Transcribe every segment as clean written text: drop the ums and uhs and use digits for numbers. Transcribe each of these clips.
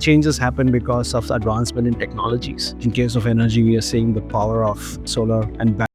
changes happen because of the advancement in technologies. In case of energy, we are seeing the power of solar and battery.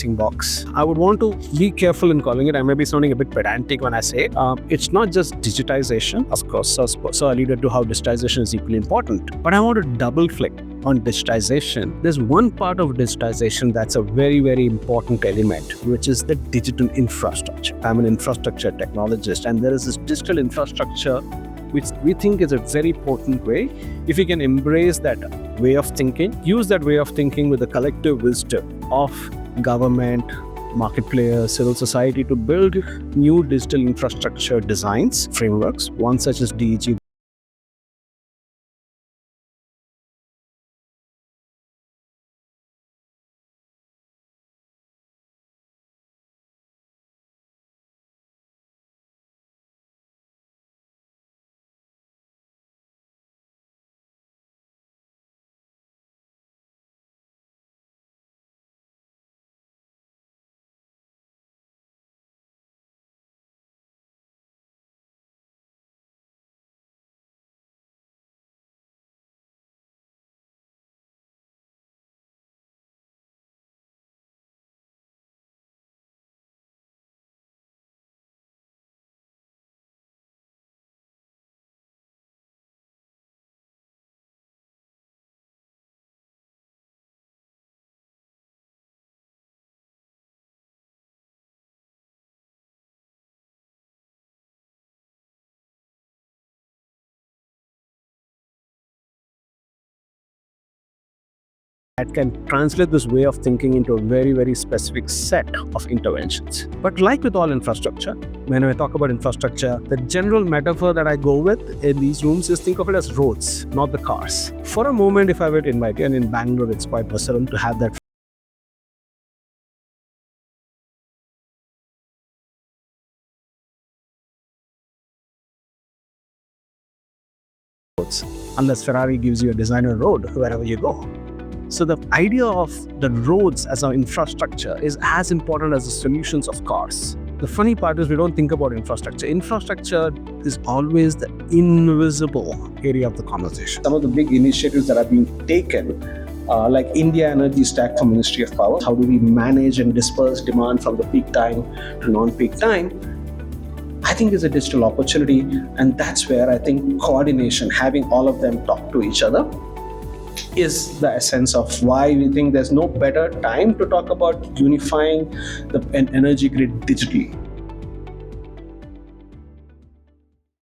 Box. I would want to be careful in calling it. I may be sounding a bit pedantic when I say it. It's not just digitization, of course. So I alluded to how digitization is equally important. But I want to double click on digitization. There's one part of digitization that's a very, very important element, which is the digital infrastructure. I'm an infrastructure technologist, and there is this digital infrastructure which we think is a very important way. If we can embrace that way of thinking, use that way of thinking with the collective wisdom of government, market players, civil society to build new digital infrastructure designs, frameworks, one such as DEG. That can translate this way of thinking into a very, very specific set of interventions. But like with all infrastructure, when I talk about infrastructure, the general metaphor that I go with in these rooms is think of it as roads, not the cars. For a moment, if I were to invite you, and in Bangalore, it's quite versatile to have that unless Ferrari gives you a designer road wherever you go. So the idea of the roads as our infrastructure is as important as the solutions of cars. The funny part is we don't think about infrastructure. Infrastructure is always the invisible area of the conversation. Some of the big initiatives that are being taken, like India Energy Stack for Ministry of Power, how do we manage and disperse demand from the peak time to non-peak time, I think is a digital opportunity. And that's where I think coordination, having all of them talk to each other, is the essence of why we think there's no better time to talk about unifying an energy grid digitally.